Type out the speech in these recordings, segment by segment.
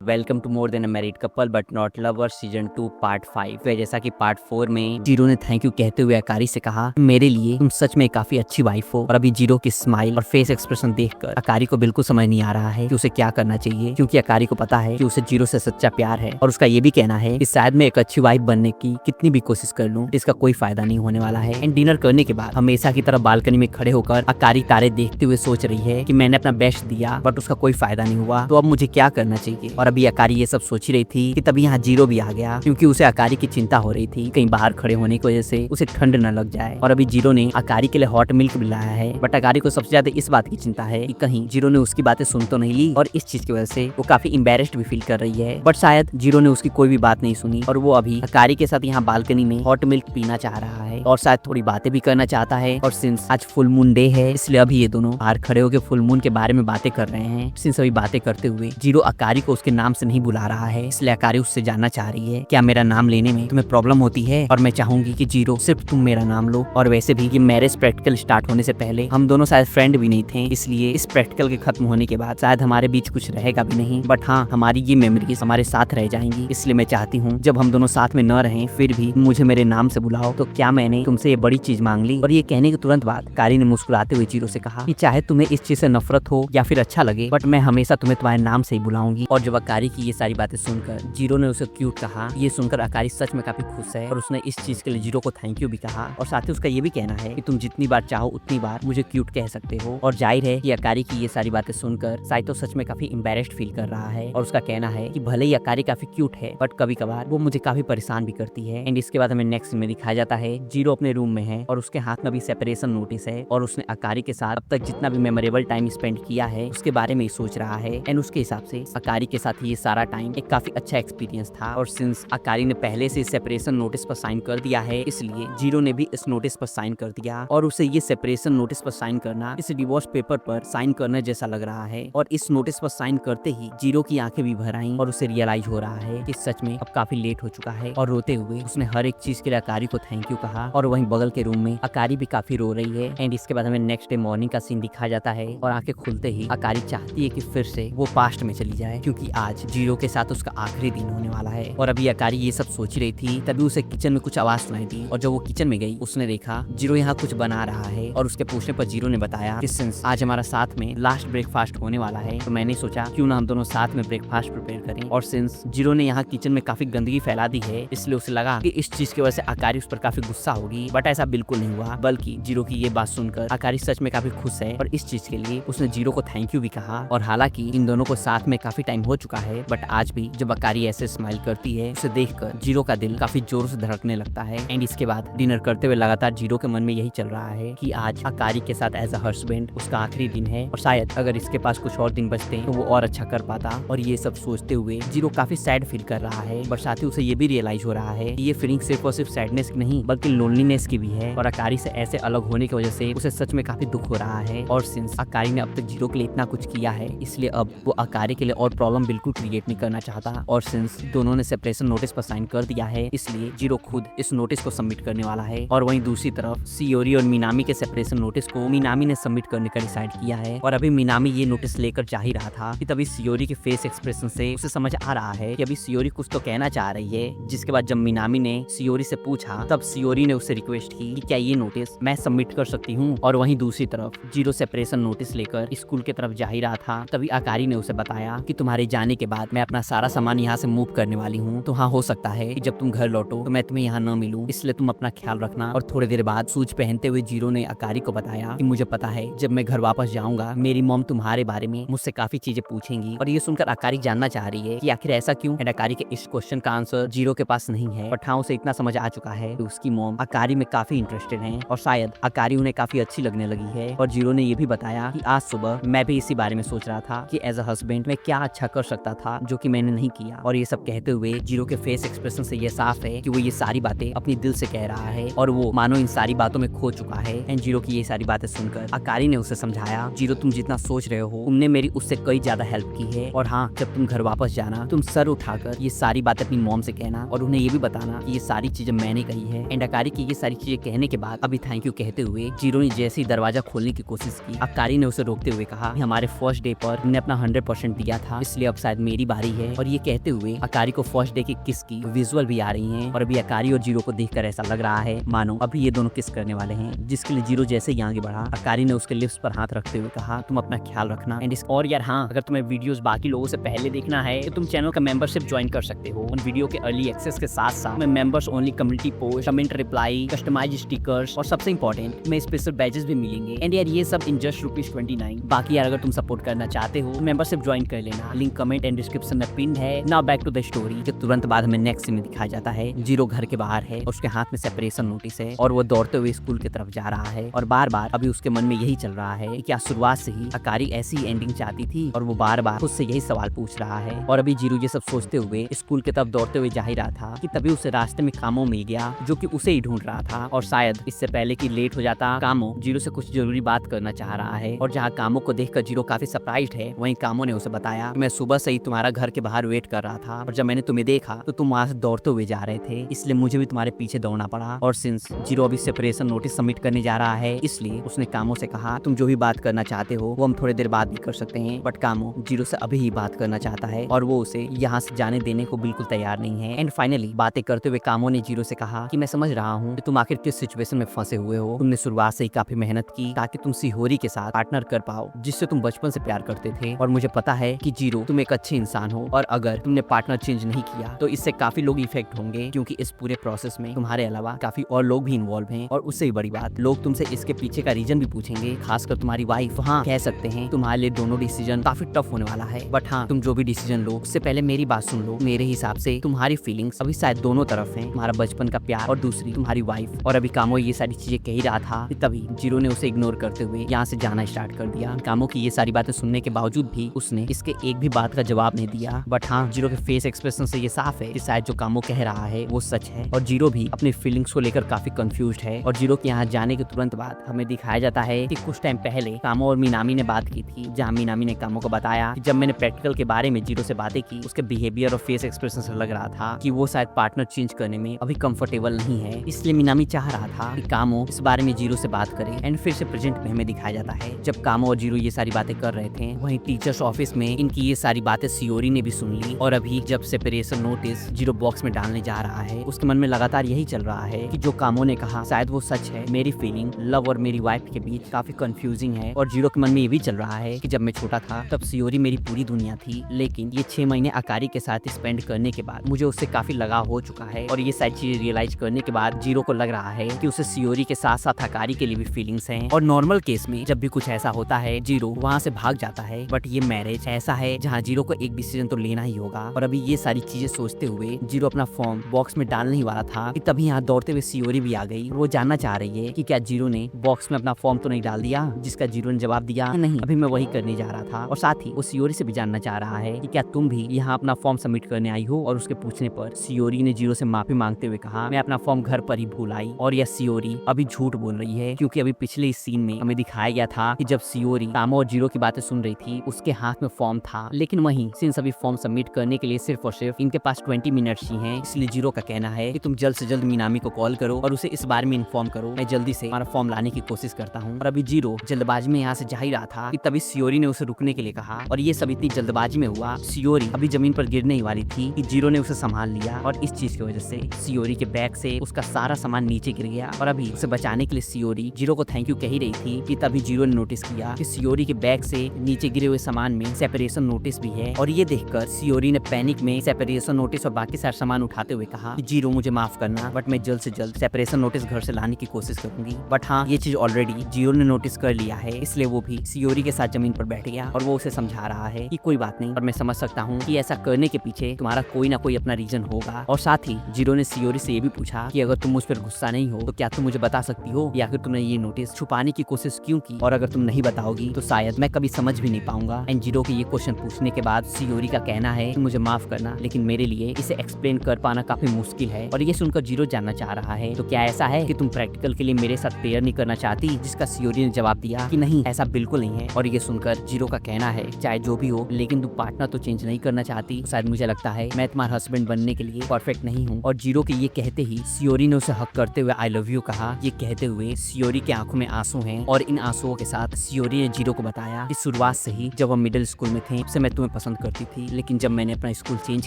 Welcome to more than a married couple but not lovers season 2 part 5। जैसा कि part 4 में zero ने thank you कहते हुए अकारी से कहा, मेरे लिए तुम सच में काफी अच्छी वाइफ हो। और अभी जीरो की स्माइल और फेस एक्सप्रेशन देखकर अकारी को बिल्कुल समझ नहीं आ रहा है कि उसे क्या करना चाहिए, क्योंकि अकारी को पता है कि उसे जीरो से सच्चा प्यार है। और उसका ये भी कहना है कि शायद मैं एक अच्छी वाइफ बनने की कितनी भी कोशिश कर लूं, इसका कोई फायदा नहीं होने वाला है। एंड डिनर करने के बाद हमेशा की तरह बालकनी में खड़े होकर अकारी तारे देखते हुए सोच रही है कि मैंने अपना बेस्ट दिया बट उसका कोई फायदा नहीं हुआ, तो अब मुझे क्या करना चाहिए। और अभी अकारी ये सब सोच ही रही थी कि तभी यहाँ जीरो भी आ गया, क्योंकि उसे अकारी की चिंता हो रही थी कहीं बाहर खड़े होने की वजह से उसे ठंड न लग जाए। और अभी जीरो ने अकारी के लिए हॉट मिल्क भी लाया है, बट अकारी को सबसे ज्यादा इस बात की चिंता है कि कहीं जीरो ने उसकी बातें सुन तो नहीं ली, और इस चीज की वजह से वो काफी एम्बैरेस्ड भी फील कर रही है। बट शायद जीरो ने उसकी कोई भी बात नहीं सुनी और वो अभी अकारी के साथ यहाँ बालकनी में हॉट मिल्क पीना चाह रहा है और शायद थोड़ी बातें भी करना चाहता है। और सिंस आज फुल मून डे है, इसलिए अभी ये दोनों बाहर खड़े होकर फुल मून के बारे में बातें कर रहे हैं। सिंस अभी बातें करते हुए जीरो अकारी को उसके नाम से नहीं बुला रहा है, इसलिए अकारी उससे जानना चाह रही है, क्या मेरा नाम लेने में तुम्हें प्रॉब्लम होती है। और मैं चाहूंगी कि जीरो सिर्फ तुम मेरा नाम लो। और वैसे भी ये मैरिज प्रैक्टिकल स्टार्ट होने से पहले हम दोनों शायद फ्रेंड भी नहीं थे, इसलिए इस प्रैक्टिकल के खत्म होने के बाद शायद हमारे बीच कुछ रहेगा भी नहीं, बट हाँ हमारी ये मेमोरीज हमारे साथ रह जाएंगी। इसलिए मैं चाहती हूँ जब हम दोनों साथ में न रहें फिर भी मुझे मेरे नाम से बुलाओ। तो क्या मैंने तुमसे ये बड़ी चीज मांग ली। और ये कहने के तुरंत बाद कारी ने मुस्कुराते हुए जीरो से कहा कि चाहे तुम्हें इस चीज से नफरत हो या फिर अच्छा लगे, बट मैं हमेशा तुम्हें तुम्हारे नाम से ही बुलाऊंगी। और जब अकारी की ये सारी बातें सुनकर जीरो ने उसे क्यूट कहा, ये सुनकर अकारी सच में काफी खुश है और उसने इस चीज के लिए जीरो को थैंक यू भी कहा। और साथ ही उसका ये भी कहना है कि तुम जितनी बार चाहो उतनी बार मुझे क्यूट कह सकते हो। और जाहिर है कि अकारी की ये सारी बातें सुनकर साइतो सच में काफी एम्बैरेस्ड फील कर रहा है। और उसका कहना है कि भले ही अकारी काफी क्यूट है बट कभी कभार वो मुझे काफी परेशान भी करती है। एंड इसके बाद हमें नेक्स्ट में दिखाया जाता है जीरो अपने रूम में है और उसके हाथ में भी सेपरेशन नोटिस है और उसने अकारी के साथ अब तक जितना भी मेमोरेबल टाइम स्पेंड किया है उसके बारे में ही सोच रहा है। एंड उसके हिसाब से अकारी के साथ ये सारा टाइम एक काफी अच्छा एक्सपीरियंस था। और सिंस अकारी ने पहले से सेपरेशन नोटिस पर साइन कर दिया है, इसलिए जीरो ने भी इस नोटिस पर साइन कर दिया। और उसे ये सेपरेशन नोटिस पर साइन करना इस डिवोर्स पेपर पर साइन करने जैसा लग रहा है। और इस नोटिस पर साइन करते ही जीरो की आंखें भी भर आईं और उसे रियलाइज हो रहा है कि सच में अब काफी लेट हो चुका है। और रोते हुए उसने हर एक चीज के लिए अकारी को थैंक यू कहा। और वहीं बगल के रूम में अकारी भी काफी रो रही है। एंड इसके बाद हमें नेक्स्ट डे मॉर्निंग का सीन दिखाया जाता है और आंखें खुलते ही अकारी चाहती है कि फिर से वो पास्ट में चली जाए, क्योंकि आज जीरो के साथ उसका आखिरी दिन होने वाला है। और अभी अकारी ये सब सोच रही थी तभी उसे किचन में कुछ आवाज सुनाई दी। और जब वो किचन में गई उसने देखा जीरो यहाँ कुछ बना रहा है। और उसके पूछने पर जीरो ने बताया कि सिंस आज हमारा साथ में लास्ट ब्रेकफास्ट होने वाला है तो मैंने सोचा क्यों ना हम दोनों साथ में ब्रेकफास्ट प्रिपेयर करें। और सिंस जीरो ने यहाँ किचन में काफी गंदगी फैला दी है, इसलिए उसे लगा कि इस चीज की वजह से अकारी उस पर काफी गुस्सा होगी, बट ऐसा बिल्कुल नहीं हुआ। बल्कि जीरो की ये बात सुनकर अकारी सच में काफी खुश है और इस चीज के लिए उसने जीरो को थैंक यू भी कहा। और हालांकि इन दोनों को साथ में काफी टाइम हो चुका है, बट आज भी जब अकारी ऐसे स्माइल करती है उसे देखकर जीरो का दिल काफी जोर से धड़कने लगता है। एंड इसके बाद डिनर करते हुए लगातार जीरो के मन में यही चल रहा है कि आज अकारी के साथ एज अ हस्बैंड उसका आखिरी दिन है और शायद अगर इसके पास कुछ और दिन बचते तो वो और अच्छा कर पाता। और ये सब सोचते हुए जीरो काफी सैड फील कर रहा है, बट साथ ही उसे ये भी रियलाइज हो रहा है कि ये फीलिंग सिर्फ और सिर्फ सैडनेस की नहीं बल्कि लोनलीनेस की भी है। और अकारी से ऐसे अलग होने की वजह से उसे सच में काफी दुख हो रहा है। और सिंस अकारी ने अब तक जीरो के लिए इतना कुछ किया है, इसलिए अब वो अकारी के लिए और प्रॉब्लम बिल्कुल क्रिएट नहीं करना चाहता। और सिंस दोनों ने सेपरेशन नोटिस पर साइन कर दिया है, इसलिए जीरो खुद इस नोटिस को सबमिट करने वाला है। और वहीं दूसरी तरफ सियोरी और मिनामी के सेपरेशन नोटिस को मिनामी ने सबमिट करने का डिसाइड किया है। और अभी मिनामी ये नोटिस लेकर जा ही रहा था कि तभी सियोरी के फेस एक्सप्रेशन से उसे समझ आ रहा है कि अभी सियोरी कुछ तो कहना चाह रही है। जिसके बाद जब मिनामी ने सियोरी से पूछा तब सियोरी ने उससे रिक्वेस्ट की कि क्या ये नोटिस मैं सबमिट कर सकती हूँ। और वहीं दूसरी तरफ जीरो सेपरेशन नोटिस लेकर स्कूल की तरफ जा ही रहा था, तभी अकारी ने उसे बताया कि तुम्हारे जाने के बाद मैं अपना सारा सामान यहाँ से मूव करने वाली हूँ, तो हाँ हो सकता है कि जब तुम घर लौटो तो मैं तुम्हें यहाँ न मिलूं, इसलिए तुम अपना ख्याल रखना। और थोड़ी देर बाद सूट पहनते हुए जीरो ने अकारी को बताया कि मुझे पता है जब मैं घर वापस जाऊंगा मेरी मॉम तुम्हारे बारे में मुझसे काफी चीजें पूछेंगी। और ये सुनकर अकारी जानना चाह रही है कि आखिर ऐसा क्यों। एंड अकारी के इस क्वेश्चन का आंसर जीरो के पास नहीं है, बट हाँ उसे इतना समझ आ चुका है कि उसकी मॉम अकारी में काफी इंटरेस्टेड है और शायद अकारी उन्हें काफी अच्छी लगने लगी है। और जीरो ने ये भी बताया कि आज सुबह मैं भी इसी बारे में सोच रहा था कि एज अ हस्बैंड मैं क्या अच्छा कर सकता था जो कि मैंने नहीं किया। और ये सब कहते हुए जीरो के फेस एक्सप्रेशन से ये साफ है कि वो ये सारी बातें अपनी दिल से कह रहा है और वो मानो इन सारी बातों में खो चुका है। एंड जीरो की ये सारी बातें सुनकर अकारी ने उसे समझाया, जीरो तुम जितना सोच रहे हो तुमने मेरी उससे कई ज्यादा हेल्प की है। और हाँ जब तुम घर वापस जाना तुम सर उठाकर ये सारी बातें अपनी मॉम से कहना और उन्हें ये भी बताना कि ये सारी चीजें मैंने कही है। एंड अकारी अकारी की ये सारी चीजें कहने के बाद अभी थैंक यू कहते हुए जीरो ने जैसे ही दरवाजा खोलने की कोशिश की, अकारी ने उसे रोकते हुए कहा हमारे फर्स्ट डे पर तुमने अपना 100% दिया था, इसलिए अब शायद मेरी बारी है। और ये कहते हुए अकारी को फर्स्ट डे की किस की विजुअल भी आ रही है और अभी अकारी और जीरो को देखकर ऐसा लग रहा है मानो अभी ये दोनों किस करने वाले हैं, जिसके लिए जीरो जैसे ही आगे बढ़ा अकारी ने उसके लिप्स पर हाथ रखते हुए कहा तुम अपना ख्याल रखना। और यार हाँ, अगर तुम्हें वीडियोस बाकी लोगों से पहले देखना है तो तुम चैनल का मेंबरशिप ज्वाइन कर सकते हो। उन वीडियो के अर्ली एक्सेस के साथ साथ members only community post, comment reply, customize stickers और सबसे इंपॉर्टेंट में स्पेशल बैजेस भी मिलेंगे। एंड यार ये सब इन जस्ट ₹29। बाकी यार अगर तुम सपोर्ट करना चाहते हो मेंबरशिप ज्वाइन कर लेना, लिंक कमेंट एंड डिस्क्रिप्शन में पिन है। Now back to the story. जो तुरंत बाद हमें नेक्स्ट सीन में दिखाया जाता है, जीरो घर के बाहर है, उसके हाथ में सेपरेशन नोटिस है और वो दौड़ते हुए स्कूल की तरफ जा रहा है और बार बार अभी उसके मन में यही चल रहा है कि क्या शुरुआत से ही अकारी ऐसी एंडिंग चाहती थी, और वो बार बार खुद से यही सवाल पूछ रहा है। और अभी जीरो ये सब सोचते हुए स्कूल की तरफ दौड़ते हुए जा ही रहा था कि तभी उसे रास्ते में कामो मिल गया जो कि उसे ही ढूंढ रहा था। और शायद इससे पहले कि लेट हो जाता, कामो जीरो से कुछ जरूरी बात करना चाह रहा है। और जहाँ कामो को देखकर जीरो काफी सरप्राइज्ड है, वहीं कामो ने उसे बताया मैं सुबह से ही तुम्हारा घर के बाहर वेट कर रहा था और जब मैंने तुम्हें देखा तो तुम वहाँ से दौड़ते हुए जा रहे थे, इसलिए मुझे भी तुम्हारे पीछे दौड़ना पड़ा। और सिंस जीरो अभी सेपरेशन नोटिस सबमिट करने जा रहा है, इसलिए उसने कामो से कहा तुम जो भी बात करना चाहते हो वो हम थोड़ी देर बाद भी कर सकते हैं। बट कामो जीरो से अभी ही बात करना चाहता है और वो उसे यहाँ से जाने देने को बिल्कुल तैयार नहीं है। एंड फाइनली बातें करते हुए कामो ने जीरो से कहा कि मैं समझ रहा हूँ कि तुम आखिर किस सिचुएशन में फंसे हुए हो। तुमने शुरुआत से ही काफी मेहनत की ताकि तुम सिहोरी के साथ पार्टनर कर पाओ जिससे तुम बचपन से प्यार करते थे, और मुझे पता है कि जीरो तुम एक अच्छे इंसान हो और अगर तुमने पार्टनर चेंज नहीं किया तो इससे काफी लोग इफेक्ट होंगे, क्योंकि इस पूरे प्रोसेस में तुम्हारे अलावा काफी और लोग भी इन्वॉल्व हैं। और उससे भी बड़ी बात, लोग तुमसे इसके पीछे का रीजन भी पूछेंगे, खासकर तुम्हारी वाइफ। हाँ, कह सकते हैं तुम्हारे लिए दोनों डिसीजन काफी टफ होने वाला है। बट हाँ, तुम जो भी डिसीजन लो उससे पहले मेरी बात सुन लो। मेरे हिसाब से तुम्हारी फीलिंग्स अभी शायद दोनों तरफ हैं, तुम्हारा बचपन का प्यार और दूसरी तुम्हारी वाइफ। और अभी कामो ये सारी चीजें कह ही रहा था कि तभी जीरो ने उसे इग्नोर करते हुए यहाँ से जाना स्टार्ट कर दिया। कामो की ये सारी बातें सुनने के बावजूद भी उसने इसके एक भी बात का जवाब नहीं दिया। बट हाँ, जीरो के फेस एक्सप्रेशन से ये साफ है कि शायद जो कामो कह रहा है वो सच है, और जीरो भी अपनी फीलिंग्स को लेकर काफी कंफ्यूज्ड है। और जीरो के यहाँ जाने के तुरंत बाद हमें दिखाया जाता है कि कुछ टाइम पहले कामो और मीनामी ने बात की थी, जहाँ मीनामी ने कामो को बताया कि जब मैंने प्रैक्टिकल के बारे में जीरो से बातें की, उसके बिहेवियर और फेस एक्सप्रेशन से लग रहा था कि वो शायद पार्टनर चेंज करने में अभी कंफर्टेबल नहीं है। इसलिए मीनामी चाह रहा था कि कामो इस बारे में जीरो से बात करे। एंड फिर से प्रेजेंट में हमें दिखाया जाता है जब कामो और जीरो ये सारी बातें कर रहे थे, वहीं टीचर्स ऑफिस में इनकी ये सारी बातें सियोरी ने भी सुन ली। और अभी जब सेपरेशन नोटिस जीरो बॉक्स में डालने जा रहा है, उसके मन में लगातार यही चल रहा है कि जो कामो ने कहा शायद वो सच है। मेरी फीलिंग लव और मेरी वाइफ के बीच काफी कंफ्यूजिंग है। और जीरो के मन में ये भी चल रहा है कि जब मैं छोटा था तब सियोरी मेरी पूरी दुनिया थी, लेकिन ये 6 महीने अकारी के साथ स्पेंड करने के बाद मुझे उससे काफी लगाव हो चुका है। और ये सारी चीजें रियलाइज करने के बाद जीरो को लग रहा है कि उसे सियोरी के साथ साथ अकारी के लिए भी फीलिंग्स हैं। और नॉर्मल केस में जब भी कुछ ऐसा होता है जीरो वहाँ से भाग जाता है, बट ये मैरिज ऐसा है जहाँ जीरो को एक डिसीजन तो लेना ही होगा। और अभी ये सारी चीजें सोचते हुए जीरो अपना फॉर्म बॉक्स में डालने ही वाला था कि तभी यहाँ दौड़ते हुए सियोरी भी आ गई। वो जानना चाह रही है कि क्या जीरो ने बॉक्स में अपना फॉर्म तो नहीं डाल दिया, जिसका जीरो ने जवाब दिया नहीं, अभी मैं वही करने जा रहा था। और साथ ही वो सियोरी से भी जानना चाह रहा है कि क्या तुम भी यहाँ अपना फॉर्म सबमिट करने आई हो। और उसके पूछने पर सियोरी ने जीरो से माफी मांगते हुए कहा मैं अपना फॉर्म घर पर ही भूल आई। और यह सियोरी अभी झूठ बोल रही है, क्योंकि अभी पिछले इस सीन में हमें दिखाया गया था कि जब सियोरी कामो और जीरो की बातें सुन रही थी उसके हाथ में फॉर्म था, लेकिन वहीं सिंस अभी फॉर्म सबमिट करने के लिए सिर्फ और सिर्फ इनके पास 20 मिनट्स ही हैं, इसलिए जीरो का कहना है कि तुम जल्द से जल्द मीनामी को कॉल करो और उसे इस बारे में इन्फॉर्म करो। मैं जल्दी से हमारा फॉर्म लाने की कोशिश करता हूँ। और अभी जीरो जल्दबाजी में यहाँ से जा ही रहा था कि तभी सियोरी ने उसे रुकने के लिए कहा। और ये सब इतनी जल्दबाजी में हुआ, सियोरी अभी जमीन पर गिरने ही वाली थी कि जीरो ने उसे संभाल लिया। और इस चीज की वजह से सियोरी के बैग से उसका सारा सामान नीचे गिर गया। और अभी उसे बचाने के लिए सियोरी जीरो को थैंक यू कह ही रही थी कि तभी जीरो ने नोटिस किया कि सियोरी के बैग से नीचे गिरे हुए सामान में सेपरेशन नोटिस भी है। और ये देखकर सियोरी ने पैनिक में सेपरेशन नोटिस और बाकी सारे सामान उठाते हुए कहा कि जीरो मुझे माफ करना, बट मैं जल्द से जल्द सेपरेशन नोटिस घर से लाने की कोशिश करूंगी। बट हाँ, ये चीज ऑलरेडी जीरो ने नोटिस कर लिया है, इसलिए वो भी सियोरी के साथ जमीन पर बैठ गया और वो उसे समझा रहा है कि कोई बात नहीं, और मैं समझ सकता हूँ कि ऐसा करने के पीछे तुम्हारा कोई ना कोई अपना रीजन होगा। और साथ ही जीरो ने सियोरी से ये भी पूछा कि अगर तुम मुझ पर गुस्सा नहीं हो तो क्या तुम मुझे बता सकती हो, या फिर तुमने ये नोटिस छुपाने की कोशिश क्यों की, और अगर तुम नहीं बताओगी तो शायद मैं कभी समझ भी नहीं पाऊंगा। एंड जीरो के ये क्वेश्चन पूछने के बाद सियोरी का कहना है कि मुझे माफ करना, लेकिन मेरे लिए इसे एक्सप्लेन कर पाना काफी मुश्किल है। और ये सुनकर जीरो जानना चाह रहा है तो क्या ऐसा है कि तुम प्रैक्टिकल के लिए मेरे साथ प्रेयर नहीं करना चाहती, जिसका सियोरी ने जवाब दिया कि नहीं, ऐसा बिल्कुल नहीं है। और ये सुनकर जीरो का कहना है चाहे जो भी हो, लेकिन तुम पार्टनर तो चेंज नहीं करना चाहती, शायद मुझे लगता है मैं तुम्हारा हस्बैंड बनने के लिए परफेक्ट नहीं हूँ। और जीरो के ये कहते ही सियोरी ने उसे हक करते हुए आई लव यू कहा। ये कहते हुए सियोरी के आंखों में आंसू हैं और इन आंसुओं के साथ सियोरी ने जीरो को बताया कि शुरुआत से ही जब हम मिडिल स्कूल में थे तब से मैं तुम्हें पसंद करती थी, लेकिन जब मैंने अपना स्कूल चेंज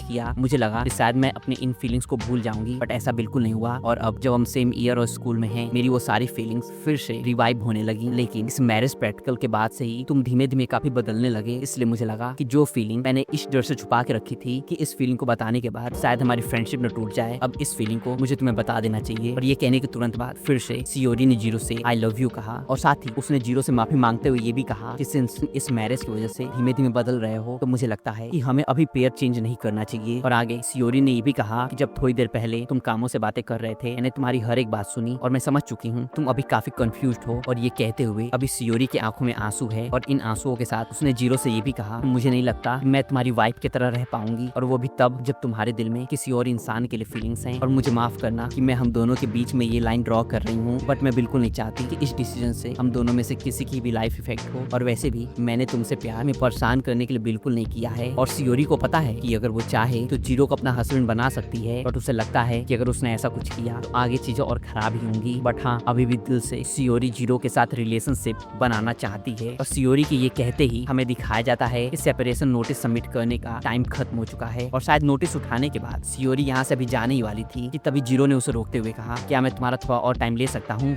किया मुझे लगा कि शायद मैं अपने इन फीलिंग्स को भूल जाऊंगी, बट ऐसा बिल्कुल नहीं हुआ। और अब जब हम सेम ईयर और स्कूल में हैं मेरी वो सारी फीलिंग्स फिर से रिवाइव होने लगी। लेकिन इस मैरिज प्रैक्टिकल के बाद से ही तुम धीमे धीमे काफी बदलने लगे, इसलिए मुझे लगा कि जो फीलिंग मैंने इस डर से छुपा के रखी थी कि इस फीलिंग को बताने के बाद शायद हमारी फ्रेंडशिप न टूट जाए, अब इस फीलिंग को मुझे तुम्हें बता देना चाहिए। और ये कहने के तुरंत बाद फिर से सियोरी ने जीरो से आई लव यू कहा और साथ ही उसने जीरो से माफी मांगते हुए ये भी कहा कि सिंस इस मैरिज की वजह से धीमे धीमे बदल रहे हो तो मुझे लगता है कि हमें अभी पेयर चेंज नहीं करना चाहिए। और आगे सियोरी ने ये भी कहा कि जब थोड़ी देर पहले तुम कामों से बातें कर रहे थे मैंने तुम्हारी हर एक बात सुनी और मैं समझ चुकी हूँ तुम अभी काफी कंफ्यूज्ड हो। और ये कहते हुए अभी सियोरी की आंखों में आंसू है और इन आंसुओं के साथ उसने जीरो से ये भी कहा मुझे नहीं लगता मैं तुम्हारी वाइफ की तरह रह पाऊंगी, और वो भी तब जब तुम्हारे दिल में किसी और इंसान के लिए फीलिंग्स हैं। और मुझे माफ करना कि मैं हम दोनों के बीच में ये लाइन ड्रॉ कर रही हूँ, बट मैं बिल्कुल नहीं चाहती कि इस डिसीजन से हम दोनों में से किसी की भी लाइफ इफेक्ट हो। और वैसे भी मैंने तुमसे प्यार में परेशान करने के लिए बिल्कुल नहीं किया है। और सियोरी को पता है कि अगर वो चाहे तो जीरो को अपना हस्बैंड बना सकती है, बट उसे लगता है कि अगर उसने ऐसा कुछ किया तो आगे चीजें और खराब ही होंगी। बट हाँ, अभी भी दिल से सियोरी जीरो के साथ रिलेशनशिप बनाना चाहती है। और सियोरी के ये कहते ही हमें दिखाया जाता है कि सेपरेशन नोटिस सबमिट करने का टाइम खत्म हो चुका है। और शायद नोटिस उठाने के बाद सियोरी यहाँ से अभी जाने ही वाली थी कि तभी जीरो ने उसे रोकते हुए कहा क्या मैं तुम्हारा थोड़ा और टाइम ले सकता हूँ।